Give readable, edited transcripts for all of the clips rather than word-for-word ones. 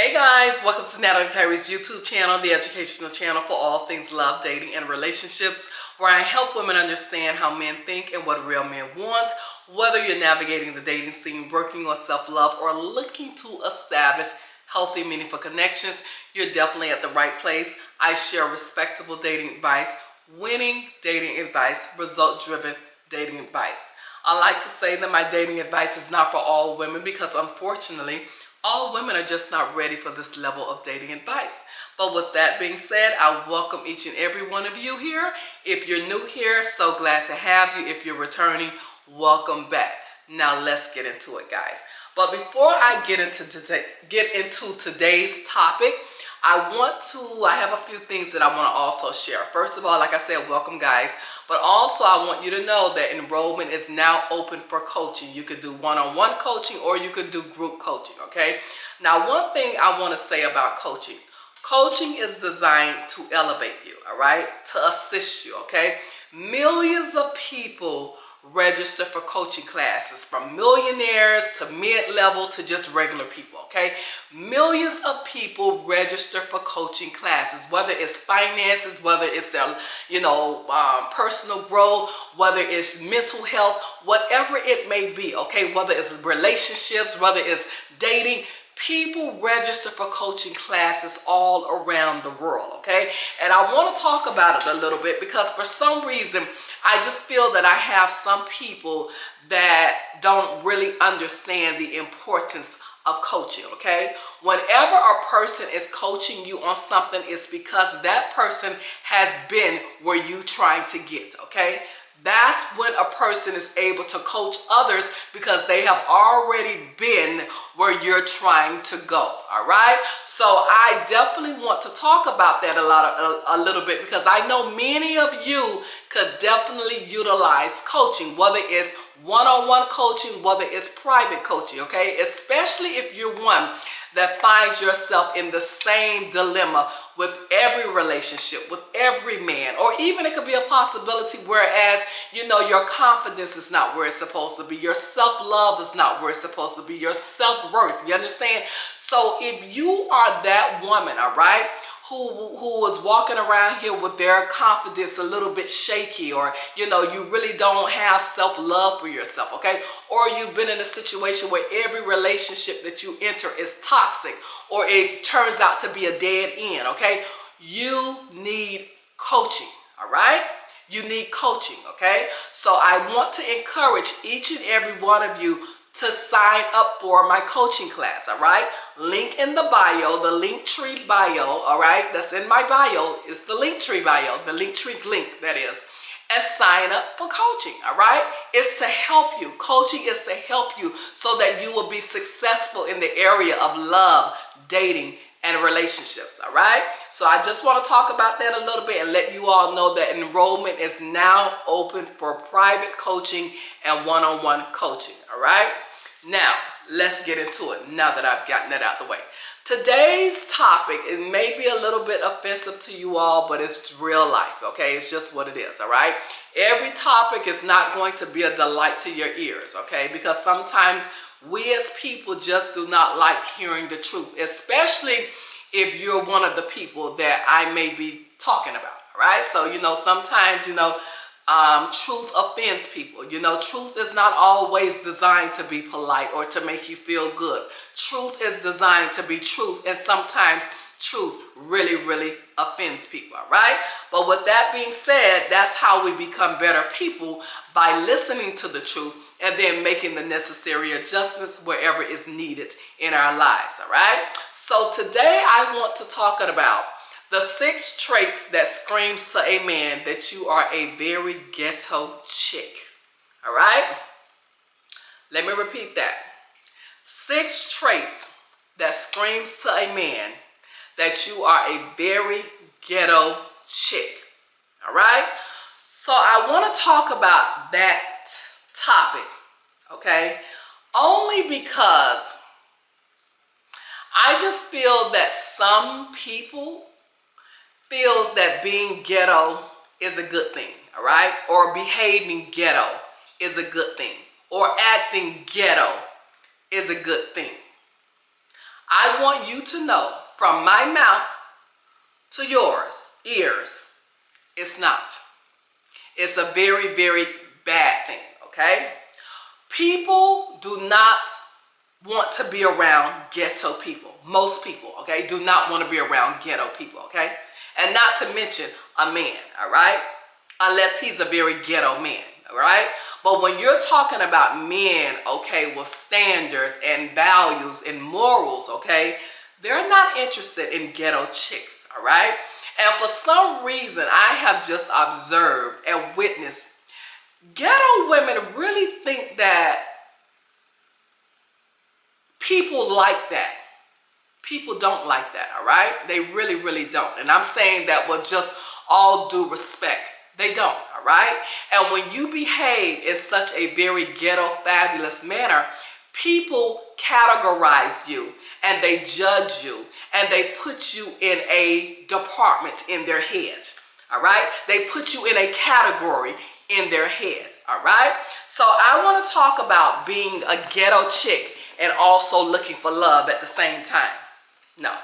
Hey guys, welcome to Natalie Clarice YouTube channel, the educational channel for all things love, dating, and relationships, where I help women understand how men think and what real men want. Whether you're navigating the dating scene, working on self-love, or looking to establish healthy, meaningful connections, you're definitely at the right place. I share respectable dating advice, winning dating advice, result-driven dating advice. I like to say that my dating advice is not for all women because unfortunately, all women are just not ready for this level of dating advice. But with that being said, I welcome each and every one of you here. If you're new here, so glad to have you. If you're returning, welcome back. Now let's get into it, guys. But before I get into today's topic, I have a few things that I want to also share. First of all, like I said, welcome guys. But also I want you to know that enrollment is now open for coaching. You could do one-on-one coaching or you could do group coaching, okay? Now, one thing I want to say about coaching. Coaching is designed to elevate you, all right? To assist you, okay? Millions of people register for coaching classes, from millionaires to mid-level to just regular people, okay? Millions of people register for coaching classes, whether it's finances, whether it's their, personal growth, whether it's mental health, whatever it may be, okay? Whether it's relationships, whether it's dating, people register for coaching classes all around the world, okay? And I want to talk about it a little bit because for some reason, I just feel that I have some people that don't really understand the importance of coaching, okay? Whenever a person is coaching you on something, it's because that person has been where you're trying to get, okay? That's when a person is able to coach others because they have already been where you're trying to go, all right? So I definitely want to talk about that a little bit because I know many of you could definitely utilize coaching, whether it's one-on-one coaching, whether it's private coaching, okay? Especially if you're one that finds yourself in the same dilemma with every relationship, with every man, or even it could be a possibility whereas, your confidence is not where it's supposed to be. Your self-love is not where it's supposed to be. Your self-worth, you understand? So if you are that woman, all right, who is walking around here with their confidence a little bit shaky, or you really don't have self-love for yourself, okay? Or you've been in a situation where every relationship that you enter is toxic, or it turns out to be a dead end, okay? You need coaching, all right? You need coaching, okay? So I want to encourage each and every one of you to sign up for my coaching class, all right? Link in the bio, the Linktree bio, all right? That's in my bio. It's the Linktree bio, the Linktree link, that is. And sign up for coaching, all right? It's to help you. Coaching is to help you so that you will be successful in the area of love, dating, and relationships, all right? So I just want to talk about that a little bit and let you all know that enrollment is now open for private coaching and one-on-one coaching, all right? Now, let's get into it now that I've gotten that out the way. Today's topic, it may be a little bit offensive to you all, but it's real life, okay? It's just what it is, all right? Every topic is not going to be a delight to your ears, okay? Because sometimes we as people just do not like hearing the truth, especially if you're one of the people that I may be talking about, all right? So, sometimes, truth offends people. Truth is not always designed to be polite or to make you feel good. Truth is designed to be truth, and sometimes truth really, really offends people, all right? But with that being said, that's how we become better people, by listening to the truth and then making the necessary adjustments wherever is needed in our lives, all right? So today I want to talk about the 6 traits that screams to a man that you are a very ghetto chick, all right? Let me repeat that. 6 traits that screams to a man that you are a very ghetto chick, all right? So I want to talk about that topic, okay? Only because I just feel that some people feels that being ghetto is a good thing, all right? Or behaving ghetto is a good thing. Or acting ghetto is a good thing. I want you to know from my mouth to yours, ears, it's not. It's a very, very bad thing, okay? People do not want to be around ghetto people. Most people, okay, do not want to be around ghetto people, okay? And not to mention a man, all right? Unless he's a very ghetto man, all right? But when you're talking about men, okay, with standards and values and morals, okay, they're not interested in ghetto chicks, all right? And for some reason, I have just observed and witnessed ghetto women really think that people like that. People don't like that, all right? They really, really don't. And I'm saying that with just all due respect. They don't, all right? And when you behave in such a very ghetto, fabulous manner, people categorize you and they judge you and they put you in a department in their head, all right? They put you in a category in their head, all right? So I want to talk about being a ghetto chick and also looking for love at the same time. No,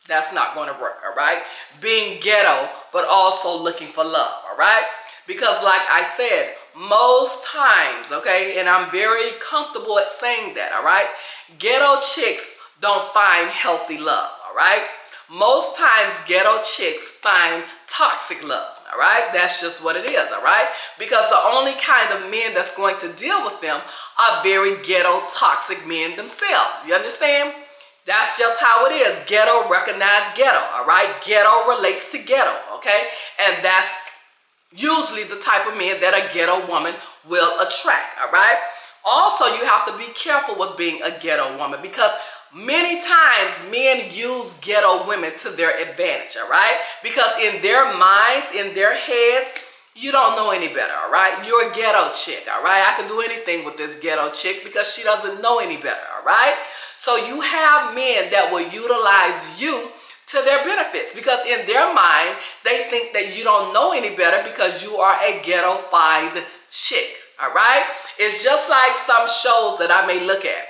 that's not going to work, all right? Being ghetto, but also looking for love, all right? Because like I said, most times, okay, and I'm very comfortable at saying that, all right? Ghetto chicks don't find healthy love, all right? Most times ghetto chicks find toxic love, all right? That's just what it is, all right? Because the only kind of men that's going to deal with them are very ghetto, toxic men themselves. You understand? That's just how it is. Ghetto recognize ghetto, all right? Ghetto relates to ghetto, okay? And that's usually the type of men that a ghetto woman will attract, all right? Also, you have to be careful with being a ghetto woman because many times men use ghetto women to their advantage, all right? Because in their minds, in their heads, you don't know any better, all right? You're a ghetto chick, all right? I can do anything with this ghetto chick because she doesn't know any better, all right? So you have men that will utilize you to their benefits because in their mind, they think that you don't know any better because you are a ghetto-fied chick, all right? It's just like some shows that I may look at.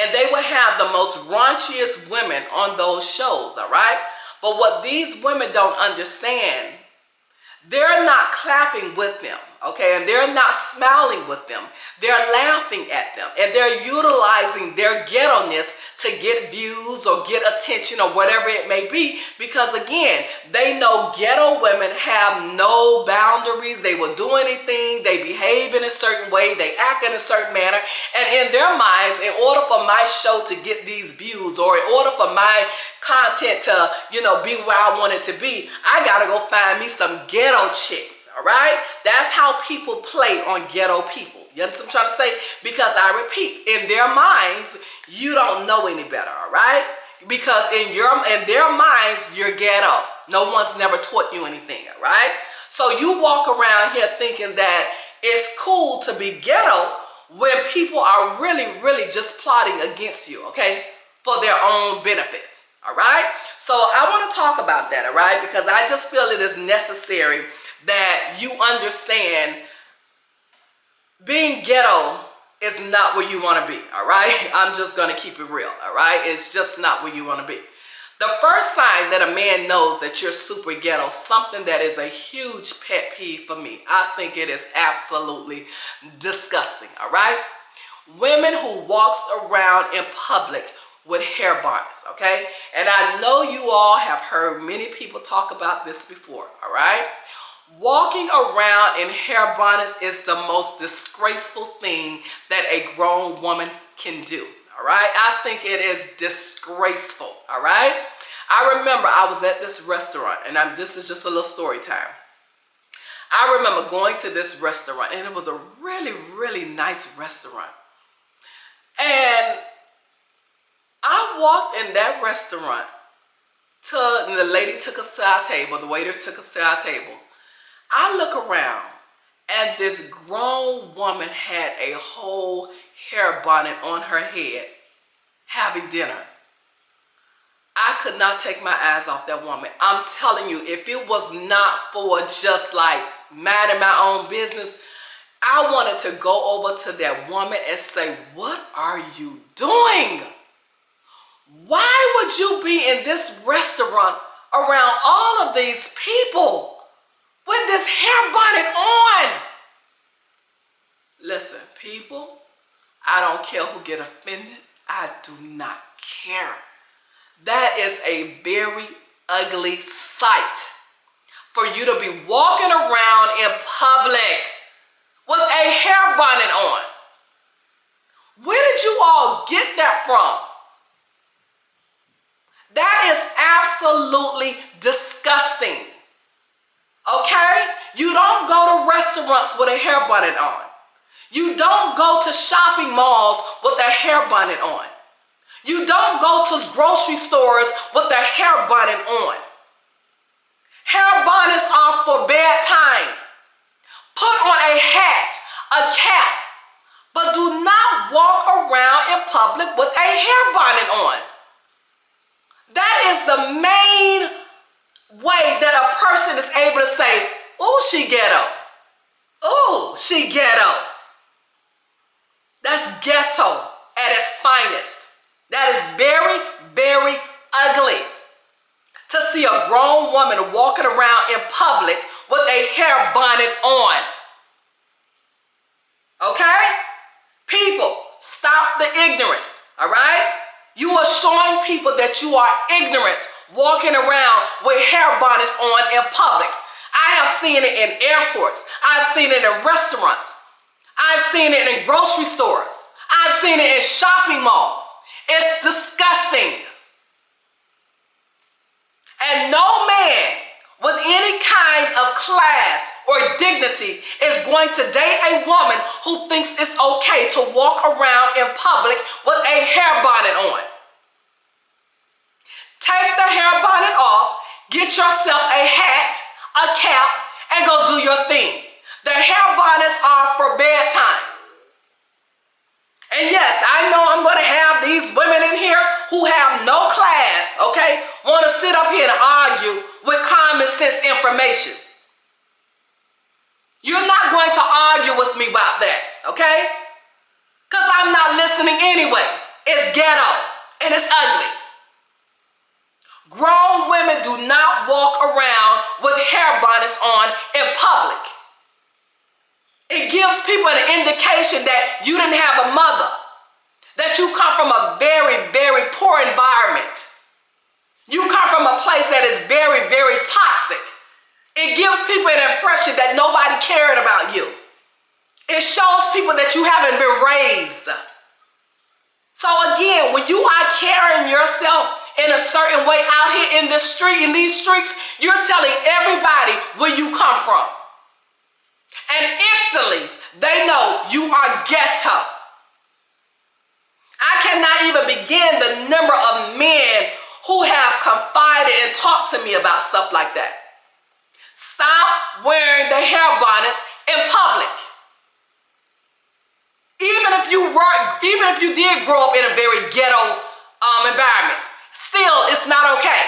And they will have the most raunchiest women on those shows, all right? But what these women don't understand, they're not clapping with them, okay? And they're not smiling with them. They're laughing at them. And they're utilizing their ghetto-ness to get views or get attention or whatever it may be. Because again, they know ghetto women have no boundaries. They will do anything. They behave in a certain way. They act in a certain manner. And in their minds, in order for my show to get these views or in order for my content to, be where I want it to be, I gotta go find me some ghetto chicks, all right? That's how people play on ghetto people. You understand what I'm trying to say? Because I repeat, in their minds, you don't know any better, all right? Because in their minds, you're ghetto. No one's never taught you anything, all right? So you walk around here thinking that it's cool to be ghetto when people are really, really just plotting against you, okay? For their own benefits. All right, so I want to talk about that, all right, because I just feel it is necessary that you understand being ghetto is not where you want to be, all right? I'm just going to keep it real, all right? It's just not where you want to be. The first sign that a man knows that you're super ghetto, something that is a huge pet peeve for me. I think it is absolutely disgusting, all right? Women who walks around in public with hair bonnets, okay? And I know you all have heard many people talk about this before, all right? Walking around in hair bonnets is the most disgraceful thing that a grown woman can do, all right? I think it is disgraceful, all right? I remember I was at this restaurant, and this is just a little story time. I remember going to this restaurant, and it was a really, really nice restaurant. And I walked in that restaurant, and the lady took us to our table, the waiter took us to our table. I look around, and this grown woman had a whole hair bonnet on her head, having dinner. I could not take my eyes off that woman. I'm telling you, if it was not for just like minding my own business, I wanted to go over to that woman and say, "What are you doing? Why would you be in this restaurant around all of these people with this hair bonnet on? Listen, people, I don't care who get offended. I do not care. That is a very ugly sight for you to be walking around in public with a hair bonnet on. Where did you all get that from? That is absolutely disgusting. Okay? You don't go to restaurants with a hair bonnet on. You don't go to shopping malls with a hair bonnet on. You don't go to grocery stores with a hair bonnet on. Hair bonnets are for bedtime. Put on a hat, a cap, but do not walk around in public with a hair bonnet on. That is the main way that a person is able to say, "Oh, she ghetto. Oh, she ghetto." That's ghetto at its finest. That is very, very ugly. To see a grown woman walking around in public with a hair bonnet on. Okay? People, stop the ignorance, all right? You are showing people that you are ignorant walking around with hair bonnets on in public. I have seen it in airports. I've seen it in restaurants. I've seen it in grocery stores. I've seen it in shopping malls. It's disgusting. And no man with any kind of class or dignity is going to date a woman who thinks it's okay to walk around in public with a hair bonnet on. Take the hair bonnet off, get yourself a hat, a cap, and go do your thing. The hair bonnets are for bedtime. And yes, I know I'm going to have these women in here who have no class, okay, want to sit up here and argue with common sense information. You're not going to argue with me about that, okay? Because I'm not listening anyway. It's ghetto and it's ugly. Grown women do not walk around with hair bonnets on in public. It gives people an indication that you didn't have a mother, that you come from a very, very poor environment. You come from a place that is very, very toxic. It gives people an impression that nobody cared about you. It shows people that you haven't been raised. So again, when you are carrying yourself in a certain way out here in the street, in these streets, you're telling everybody where you come from. And instantly, they know you are ghetto. I cannot even begin the number of men who have confided and talked to me about stuff like that. Stop wearing the hair bonnets in public. Even if you did grow up in a very ghetto environment, still it's not okay.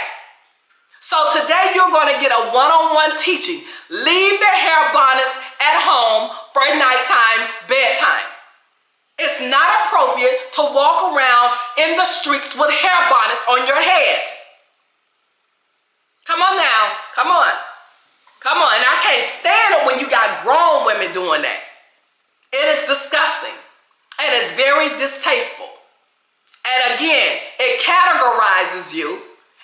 So today you're going to get a one-on-one teaching. Leave the hair bonnets at home for nighttime, bedtime. It's not appropriate to walk around in the streets with hair bonnets on your head. Come on now, come on. Come on, and I can't stand it when you got grown women doing that. It is disgusting, and it's very distasteful. And again, it categorizes you,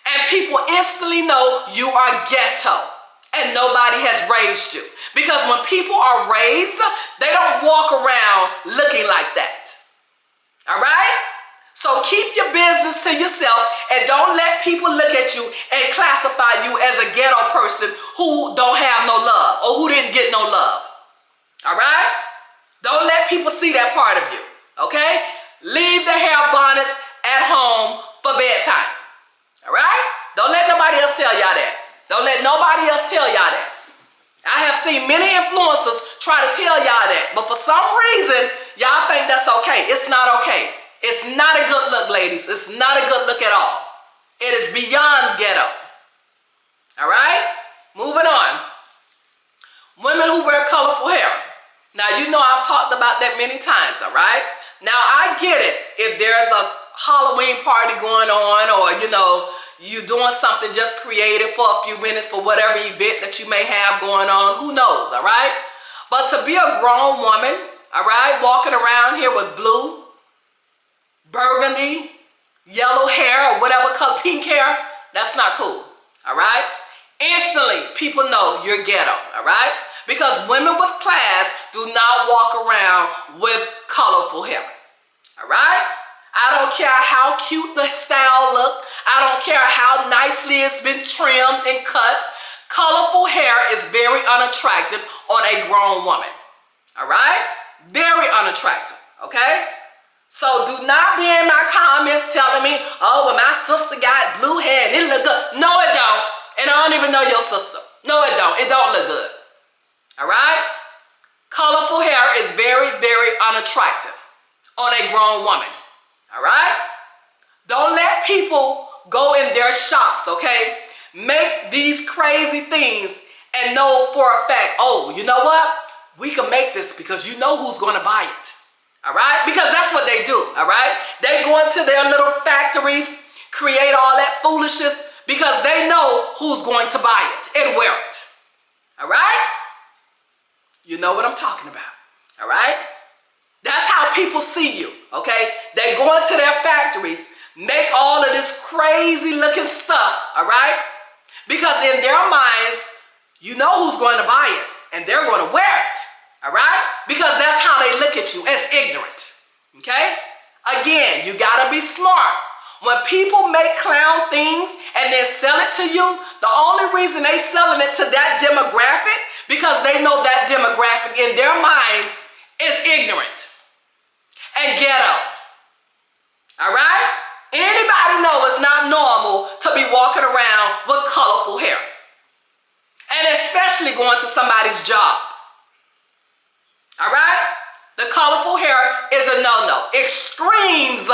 and people instantly know you are ghetto, and nobody has raised you. Because when people are raised, they don't walk around looking like that. All right? So keep your business to yourself and don't let people look at you and classify you as a ghetto person who don't have no love or who didn't get no love. All right? Don't let people see that part of you. Okay? Leave the hair bonnets at home for bedtime. All right? Don't let nobody else tell y'all that. Don't let nobody else tell y'all that. I have seen many influencers try to tell y'all that, but for some reason, y'all think that's okay. It's not okay. It's not a good look, ladies. It's not a good look at all. It is beyond ghetto. All right? Moving on. Women who wear colorful hair. Now, you know I've talked about that many times, all right? Now, I get it. If there's a Halloween party going on, or you know, you doing something just creative for a few minutes for whatever event that you may have going on. Who knows, all right? But to be a grown woman, all right, walking around here with blue, burgundy, yellow hair, or whatever color, pink hair, that's not cool, all right? Instantly, people know you're ghetto, all right? Because women with class do not walk around with colorful hair, all right? I don't care how cute the style look. I don't care how nicely it's been trimmed and cut. Colorful hair is very unattractive on a grown woman, all right? Very unattractive, okay? So do not be in my comments telling me, oh, well, my sister got blue hair and it look good. No, it don't. And I don't even know your sister. No, it don't. It don't look good, all right? Colorful hair is very, very unattractive on a grown woman. All right? Don't let people go in their shops, okay? Make these crazy things and know for a fact, oh, you know what? We can make this because you know who's going to buy it. All right? Because that's what they do, all right? They go into their little factories, create all that foolishness because they know who's going to buy it and wear it. All right? You know what I'm talking about. All right? That's how people see you, okay? They go into their factories, make all of this crazy looking stuff, all right? Because in their minds, you know who's going to buy it, and they're going to wear it, all right? Because that's how they look at you, as ignorant, okay? Again, you gotta be smart. When people make clown things and then sell it to you, the only reason they selling it to that demographic, because they know that demographic in their minds is ignorant and ghetto, all right? Anybody know it's not normal to be walking around with colorful hair, and especially going to somebody's job, all right? The colorful hair is a no-no. It screams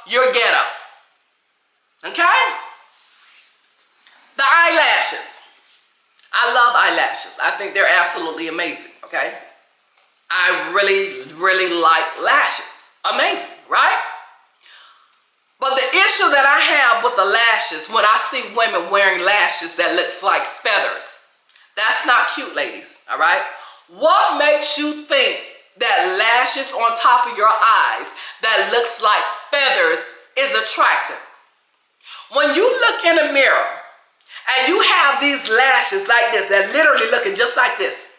you're ghetto, okay? The eyelashes. I love eyelashes. I think they're absolutely amazing, okay? I really, really like lashes. Amazing, right? But the issue that I have with the lashes, when I see women wearing lashes that looks like feathers, that's not cute, ladies, all right? What makes you think that lashes on top of your eyes that looks like feathers is attractive? When you look in the mirror and you have these lashes like this that literally looking just like this,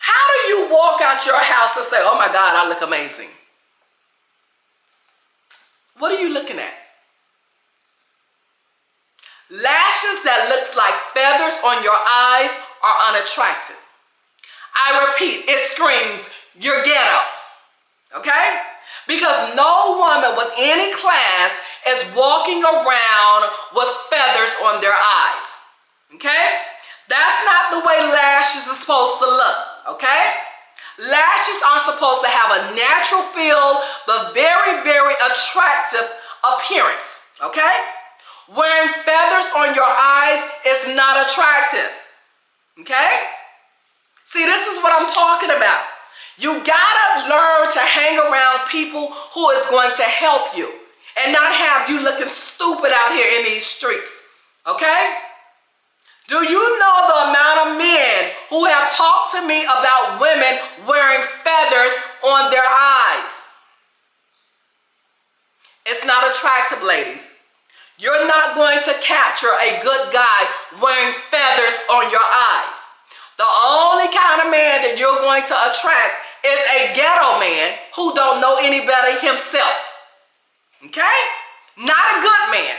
how do you walk out your house and say, oh my God, I look amazing? What are you looking at? Lashes that looks like feathers on your eyes are unattractive. I repeat, it screams, you're ghetto, okay? Because no woman with any class is walking around with feathers on their eyes, okay? That's not the way lashes are supposed to look, okay? Lashes are supposed to have a natural feel, but very, very attractive appearance, okay? Wearing feathers on your eyes is not attractive, okay? See, this is what I'm talking about. You gotta learn to hang around people who is going to help you and not have you looking stupid out here in these streets, okay? Do you know the amount of men who have talked to me about women wearing feathers on their eyes? It's not attractive, ladies. You're not going to capture a good guy wearing feathers on your eyes. The only kind of man that you're going to attract is a ghetto man who don't know any better himself, okay? Not a good man,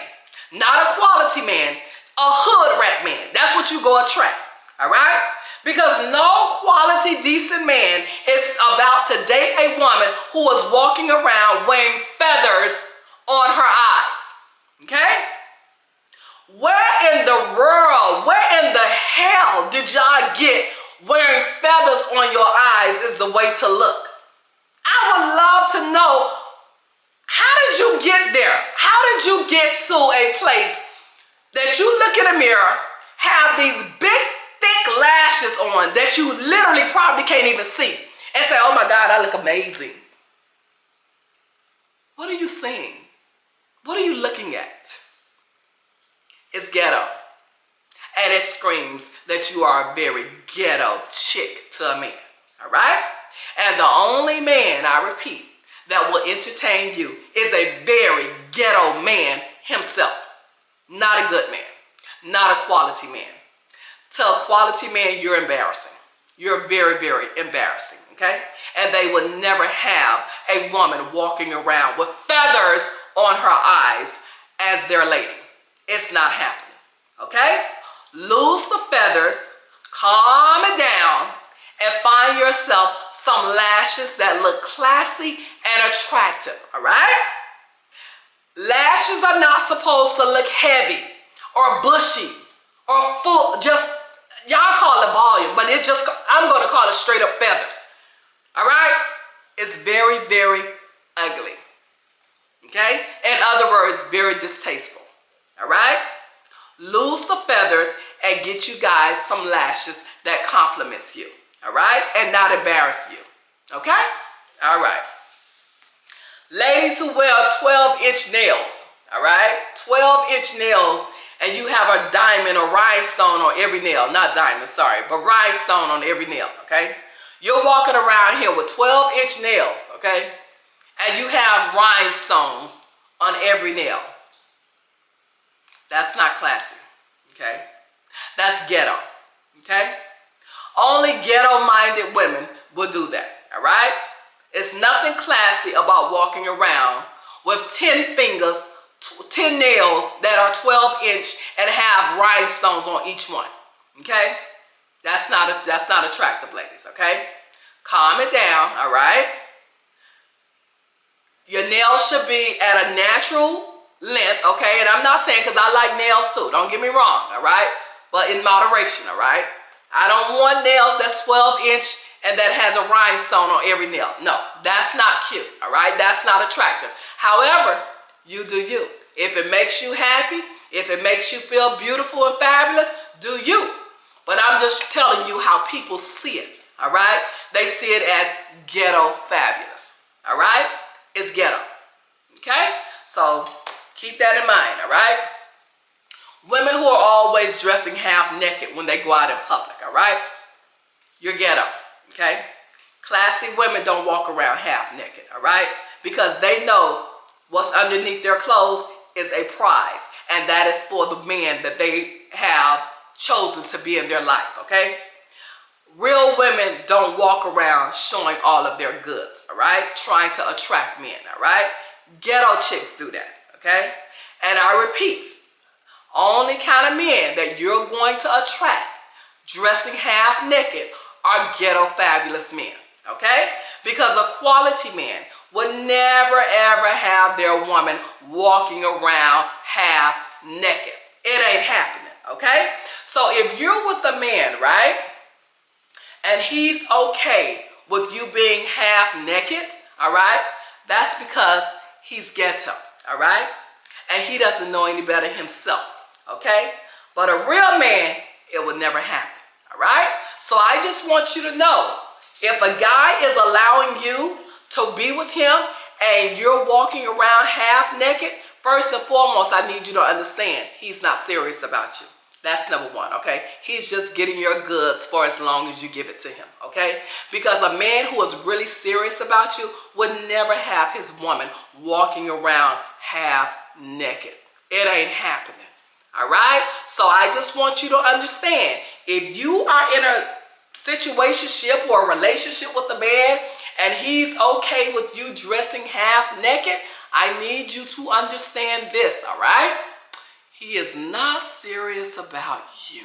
not a quality man, a hood rat man. That's what you go attract, all right? Because no quality, decent man is about to date a woman who is walking around wearing feathers on her eyes, okay? Where in the world, where in the hell did y'all get wearing feathers on your eyes is the way to look? I would love to know, how did you get there? How did you get to a place that you look in the mirror, have these big, thick lashes on that you literally probably can't even see, and say, oh my God, I look amazing? What are you seeing? What are you looking at? It's ghetto. And it screams that you are a very ghetto chick to a man. All right? And the only man, I repeat, that will entertain you is a very ghetto man himself. Not a good man. Not a quality man. To a quality man, you're embarrassing. You're very, very embarrassing, okay? And they would never have a woman walking around with feathers on her eyes as their lady. It's not happening, okay? Lose the feathers, calm it down, and find yourself some lashes that look classy and attractive, all right? Lashes are not supposed to look heavy or bushy or full, just, y'all call it volume, but it's just, I'm going to call it straight up feathers, all right? It's very, very ugly, okay? In other words, very distasteful, all right? Lose the feathers and get you guys some lashes that compliments you, all right? And not embarrass you, okay? All right. Ladies who wear 12-inch nails, all right? 12-inch nails, and you have a diamond or rhinestone on every nail. Not diamond, sorry, but rhinestone on every nail, okay? You're walking around here with 12-inch nails, okay? And you have rhinestones on every nail. That's not classy, okay? That's ghetto, okay? Only ghetto-minded women will do that, all right? It's nothing classy about walking around with 10 fingers, 10 nails that are 12-inch and have rhinestones on each one, okay? That's not attractive, ladies, okay? Calm it down, all right? Your nails should be at a natural length, okay? And I'm not saying, because I like nails too, don't get me wrong, all right? But in moderation, all right? I don't want nails that's 12-inch and that has a rhinestone on every nail. No, that's not cute, all right? That's not attractive. However, you do you. If it makes you happy, if it makes you feel beautiful and fabulous, do you. But I'm just telling you how people see it, all right? They see it as ghetto fabulous, all right? It's ghetto, okay? So keep that in mind, all right? Women who are always dressing half naked when they go out in public, all right? You're ghetto, okay? Classy women don't walk around half naked, all right? Because they know what's underneath their clothes is a prize, and that is for the man that they have chosen to be in their life, okay? Real women don't walk around showing all of their goods, all right? Trying to attract men, all right? Ghetto chicks do that, okay? And I repeat, only kind of men that you're going to attract dressing half naked are ghetto fabulous men, okay? Because a quality man would never ever have their woman walking around half naked. It ain't happening, okay? So if you're with a man, right, and he's okay with you being half naked, all right, that's because he's ghetto, all right? And he doesn't know any better himself, okay? But a real man, it would never happen, all right? So I just want you to know, if a guy is allowing you to be with him and you're walking around half naked, first and foremost, I need you to understand, he's not serious about you. That's number one, okay? He's just getting your goods for as long as you give it to him, okay? Because a man who is really serious about you would never have his woman walking around half naked. It ain't happening, all right? So I just want you to understand, if you are in a situationship or a relationship with a man and he's okay with you dressing half naked, I need you to understand this, all right? He is not serious about you,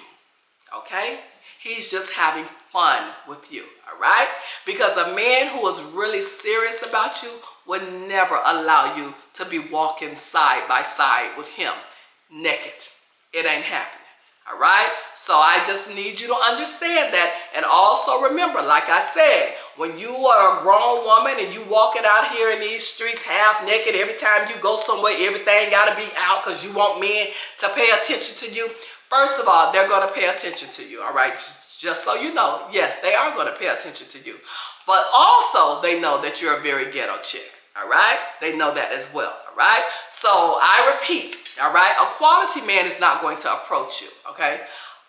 okay? He's just having fun with you, all right? Because a man who is really serious about you would never allow you to be walking side by side with him naked. It ain't happening, all right? So I just need you to understand that. And also remember, like I said, when you are a grown woman and you walking out here in these streets half naked, every time you go somewhere, everything got to be out because you want men to pay attention to you. First of all, they're going to pay attention to you, all right? Just so you know, yes, they are going to pay attention to you. But also, they know that you're a very ghetto chick, all right? They know that as well, all right? So I repeat, all right? A quality man is not going to approach you, okay?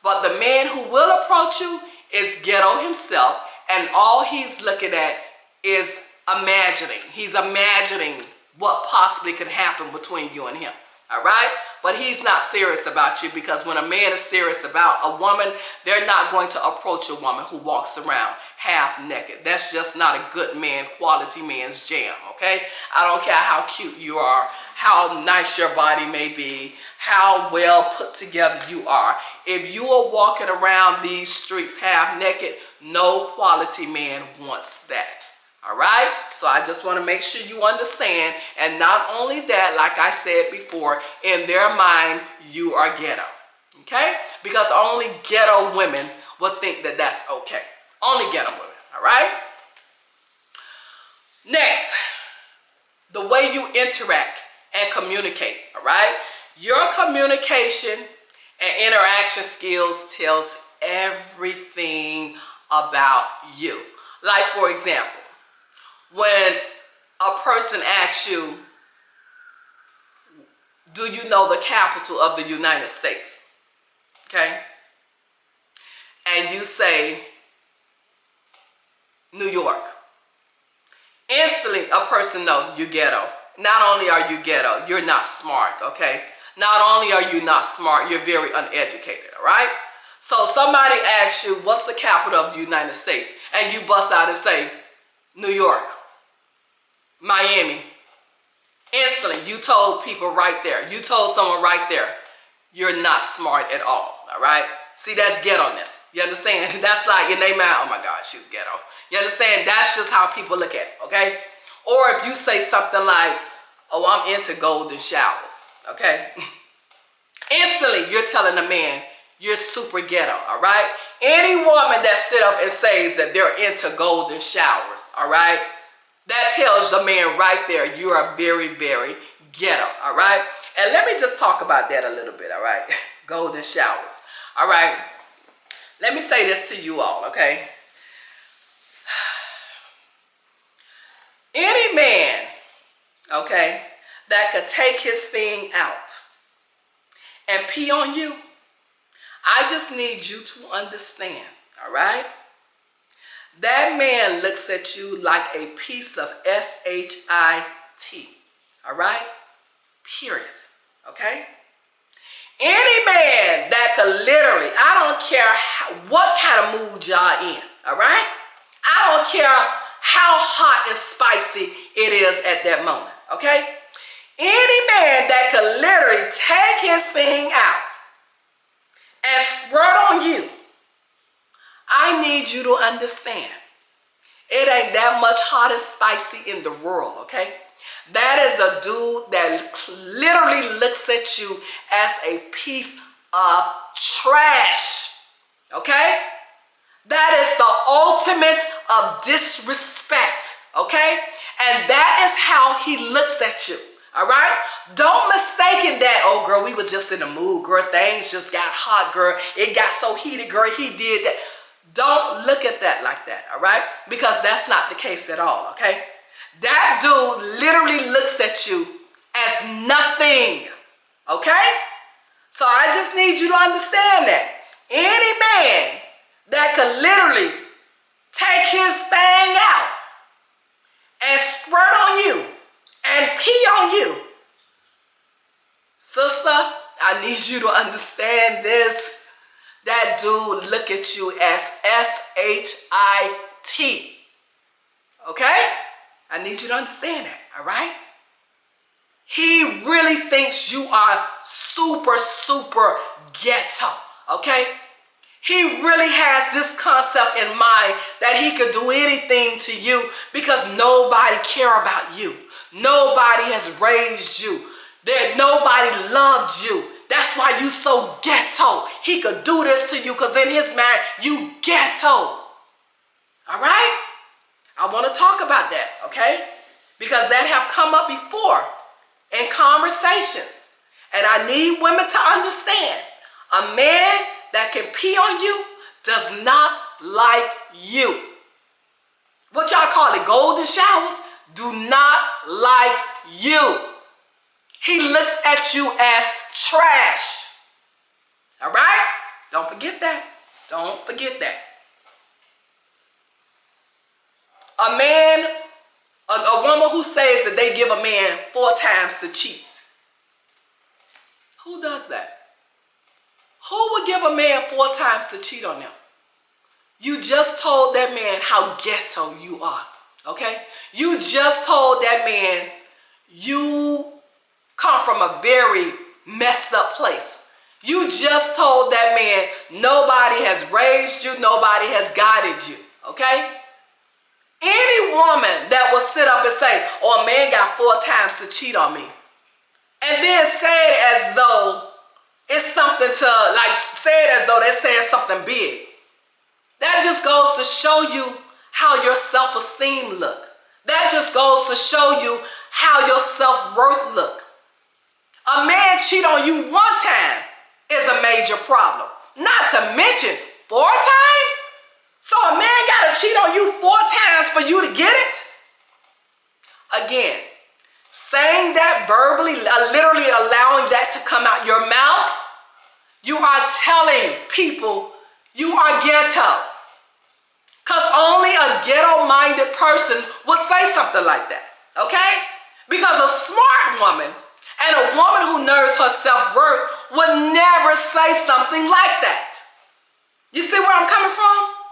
But the man who will approach you is Ghetto himself, and all he's looking at is imagining. He's imagining what possibly could happen between you and him, all right? But he's not serious about you, because when a man is serious about a woman, they're not going to approach a woman who walks around half naked. That's just not a good man, quality man's jam, okay? I don't care how cute you are, how nice your body may be, how well put together you are. If you are walking around these streets half naked, no quality man wants that. All right? So I just want to make sure you understand. And not only that, like I said before, in their mind, you are ghetto. Okay? Because only ghetto women will think that that's okay. Only ghetto women. All right? Next, the way you interact and communicate. All right? Your communication and interaction skills tells everything about you. Like, for example, when a person asks you, do you know the capital of the United States? Okay? And you say, New York. Instantly, a person knows you're ghetto. Not only are you ghetto, you're not smart, okay? Not only are you not smart, you're very uneducated, all right? So somebody asks you, what's the capital of the United States? And you bust out and say, New York, Miami. Instantly, you told people right there. You told someone right there, you're not smart at all right? See, that's ghetto-ness. You understand? That's like in their mind, oh my God, she's ghetto. You understand? That's just how people look at it, okay? Or if you say something like, oh, I'm into golden showers, okay? Instantly, you're telling a man, you're super ghetto, all right? Any woman that sit up and says that they're into golden showers, all right? That tells the man right there, you are very, very ghetto, all right? And let me just talk about that a little bit, all right? Golden showers, all right? Let me say this to you all, okay? Any man, okay, that could take his thing out and pee on you, I just need you to understand, all right? That man looks at you like a piece of S-H-I-T, all right? Period, okay? Any man that could literally, I don't care what kind of mood y'all in, all right? I don't care how hot and spicy it is at that moment, okay? Any man that could literally take his thing out and squirt on you, I need you to understand, it ain't that much hot and spicy in the world, okay? That is a dude that literally looks at you as a piece of trash, okay? That is the ultimate of disrespect, okay? And that is how he looks at you, all right? Don't mistake that, oh, girl, we was just in the mood, girl. Things just got hot, girl. It got so heated, girl. He did that. Don't look at that like that, all right? Because that's not the case at all, okay? That dude literally looks at you as nothing, okay? So I just need you to understand that. Any man that could literally take his thing out and squirt on you and pee on you, sister, I need you to understand this. That dude look at you as S-H-I-T, okay? I need you to understand that, all right? He really thinks you are super, super ghetto, okay? He really has this concept in mind that he could do anything to you because nobody care about you. Nobody has raised you. Nobody loved you. That's why you so ghetto. He could do this to you because in his mind, you ghetto. All right? I want to talk about that, okay? Because that have come up before in conversations. And I need women to understand. A man that can pee on you does not like you. What y'all call it, golden showers? do not like you. He looks at you as trash. All right? Don't forget that. Don't forget that. A man, a woman who says that they give a man 4 times to cheat. Who does that? Who would give a man 4 times to cheat on them? You just told that man how ghetto you are, okay? You just told that man you come from a very messed up place. You just told that man nobody has raised you, nobody has guided you, okay? Any woman that will sit up and say, oh, a man got 4 times to cheat on me, and then say it as though it's something to, like, say it as though they're saying something big. That just goes to show you how your self-esteem look. That just goes to show you how your self-worth look. A man cheat on you 1 time is a major problem. Not to mention 4 times? So a man gotta cheat on you 4 times for you to get it? Again, saying that verbally, literally allowing that to come out your mouth, you are telling people you are ghetto. Because only a ghetto-minded person would say something like that, okay? Because a smart woman and a woman who knows her self-worth would never say something like that. You see where I'm coming from?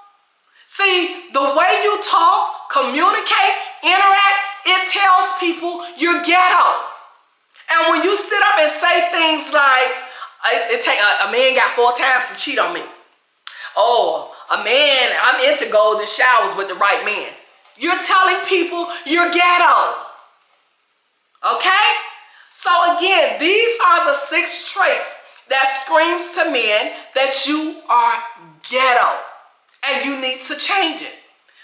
See, the way you talk, communicate, interact, it tells people you're ghetto. And when you sit up and say things like, a man got 4 times to cheat on me. Oh, a man, I'm into golden showers with the right man. You're telling people you're ghetto. Okay? So again, these are the 6 traits that screams to men that you are ghetto. And you need to change it.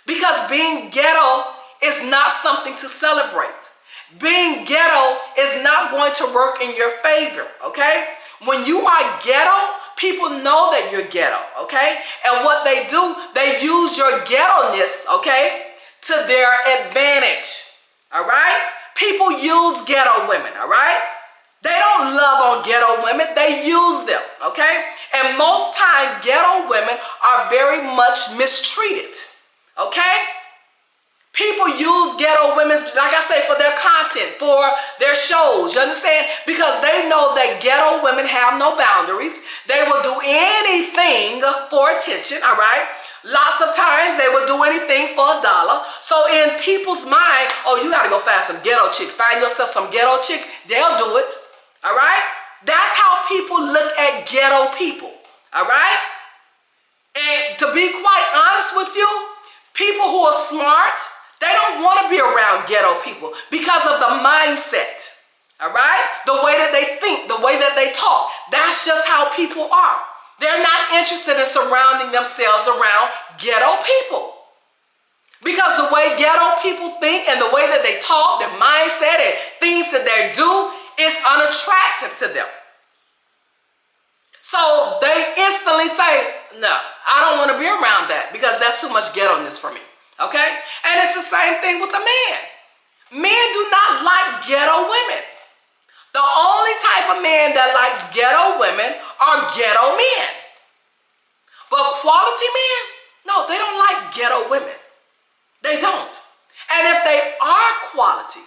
Because being ghetto is not something to celebrate. Being ghetto is not going to work in your favor, okay? When you are ghetto, people know that you're ghetto, okay? And what they do, they use your ghetto-ness, okay, to their advantage, all right? People use ghetto women, all right? They don't love on ghetto women, they use them, okay? And most time, ghetto women are very much mistreated, okay? People use ghetto women, like I say, for their content, for their shows, you understand? Because they know that ghetto women have no boundaries. They will do anything for attention, all right? Lots of times they will do anything for $1. So in people's mind, oh, you gotta go find some ghetto chicks. Find yourself some ghetto chicks, they'll do it, all right? That's how people look at ghetto people, all right? And to be quite honest with you, people who are smart, they don't want to be around ghetto people because of the mindset, all right? The way that they think, the way that they talk. That's just how people are. They're not interested in surrounding themselves around ghetto people. Because the way ghetto people think and the way that they talk, their mindset and things that they do is unattractive to them. So they instantly say, no, I don't want to be around that because that's too much ghetto-ness for me. Okay? And it's the same thing with a man. Men do not like ghetto women. The only type of man that likes ghetto women are ghetto men. But quality men, no, they don't like ghetto women. They don't. And if they are quality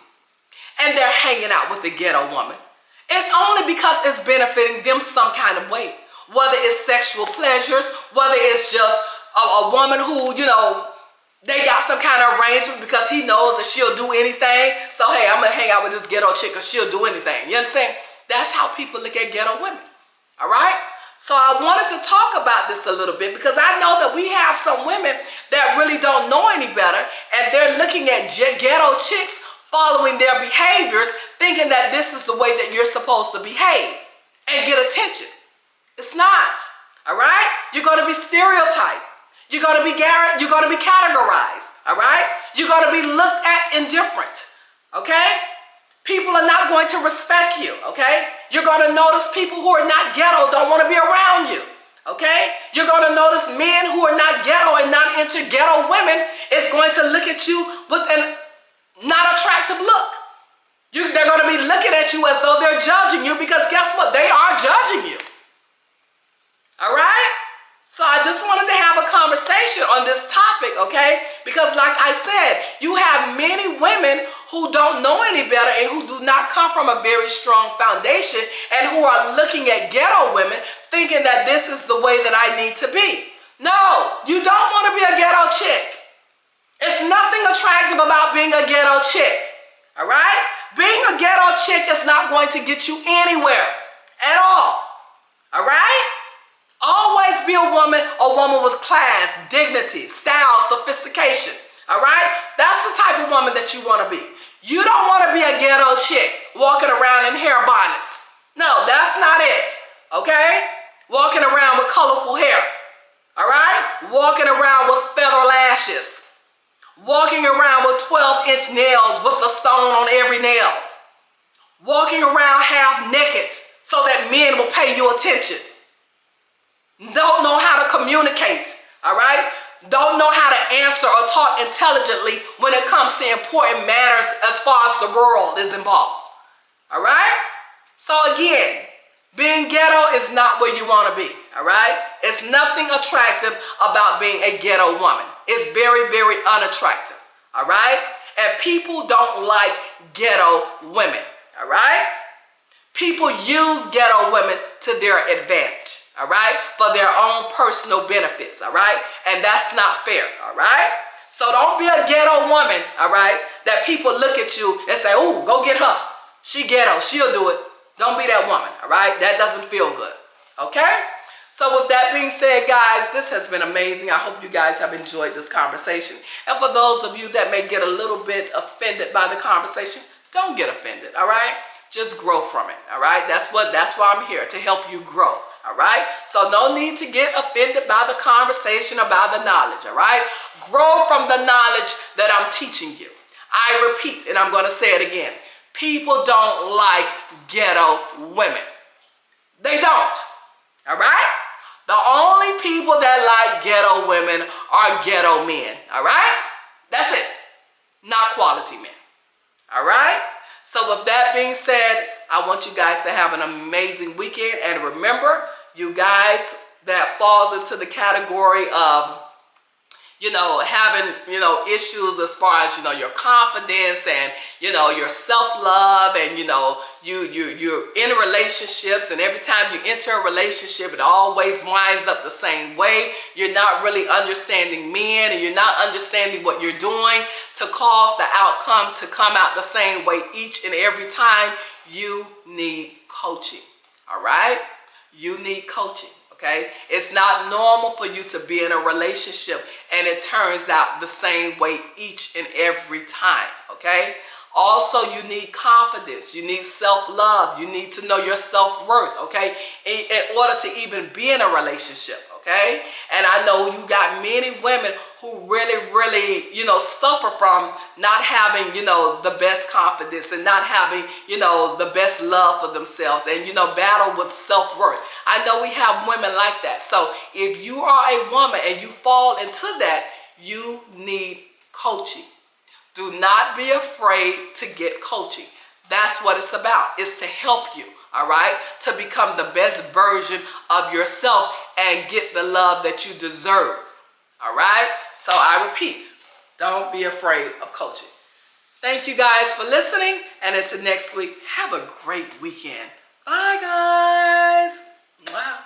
and they're hanging out with a ghetto woman, it's only because it's benefiting them some kind of way. Whether it's sexual pleasures, whether it's just a woman who, you know, they got some kind of arrangement because he knows that she'll do anything. So, hey, I'm going to hang out with this ghetto chick because she'll do anything. You understand? That's how people look at ghetto women. All right? So I wanted to talk about this a little bit because I know that we have some women that really don't know any better and they're looking at ghetto chicks following their behaviors thinking that this is the way that you're supposed to behave and get attention. It's not. All right? You're going to be stereotyped. You're going to be categorized, all right? You're going to be looked at indifferent, okay? People are not going to respect you, okay? You're going to notice people who are not ghetto don't want to be around you, okay? You're going to notice men who are not ghetto and not into ghetto women is going to look at you with an not attractive look. They're going to be looking at you as though they're judging you, because guess what? They are judging you. All right? So I just wanted to have a conversation on this topic, okay? Because like I said, you have many women who don't know any better and who do not come from a very strong foundation and who are looking at ghetto women thinking that this is the way that I need to be. No, you don't want to be a ghetto chick. It's nothing attractive about being a ghetto chick, all right? Being a ghetto chick is not going to get you anywhere at all right? Always be a woman with class, dignity, style, sophistication, all right? That's the type of woman that you want to be. You don't want to be a ghetto chick walking around in hair bonnets. No, that's not it, okay? Walking around with colorful hair, all right? Walking around with feather lashes. Walking around with 12-inch nails with a stone on every nail. Walking around half naked so that men will pay you attention. Don't know how to communicate, all right? Don't know how to answer or talk intelligently when it comes to important matters as far as the world is involved, all right? So again, being ghetto is not where you want to be, all right? It's nothing attractive about being a ghetto woman. It's very, very unattractive, all right? And people don't like ghetto women, all right? People use ghetto women to their advantage, all right? For their own personal benefits, all right? And that's not fair, all right? So don't be a ghetto woman, all right? That people look at you and say, "Oh, go get her. She ghetto, she'll do it." Don't be that woman, all right? That doesn't feel good, okay? So with that being said, guys, this has been amazing. I hope you guys have enjoyed this conversation. And for those of you that may get a little bit offended by the conversation, don't get offended, all right? Just grow from it, all right? That's why I'm here, to help you grow, all right? So no need to get offended by the conversation or by the knowledge, all right? Grow from the knowledge that I'm teaching you. I repeat, and I'm going to say it again. People don't like ghetto women. They don't, all right? The only people that like ghetto women are ghetto men, all right? That's it. Not quality men, all right? So with that being said, I want you guys to have an amazing weekend. And remember, you guys that falls into the category of, having, issues as far as, your confidence and, your self-love and, you're in relationships, and every time you enter a relationship, it always winds up the same way. You're not really understanding men, and you're not understanding what you're doing to cause the outcome to come out the same way each and every time. You need coaching, all right? You need coaching. Okay? It's not normal for you to be in a relationship and it turns out the same way each and every time, okay? Also, you need confidence. You need self-love. You need to know your self-worth, okay? In order to even be in a relationship, okay? And I know you got many women who really, really, suffer from not having, the best confidence and not having, the best love for themselves and, battle with self-worth. I know we have women like that. So if you are a woman and you fall into that, you need coaching. Do not be afraid to get coaching. That's what it's about. It's to help you, all right, to become the best version of yourself and get the love that you deserve, all right? So I repeat, don't be afraid of coaching. Thank you guys for listening, and until next week, have a great weekend. Bye, guys. Wow.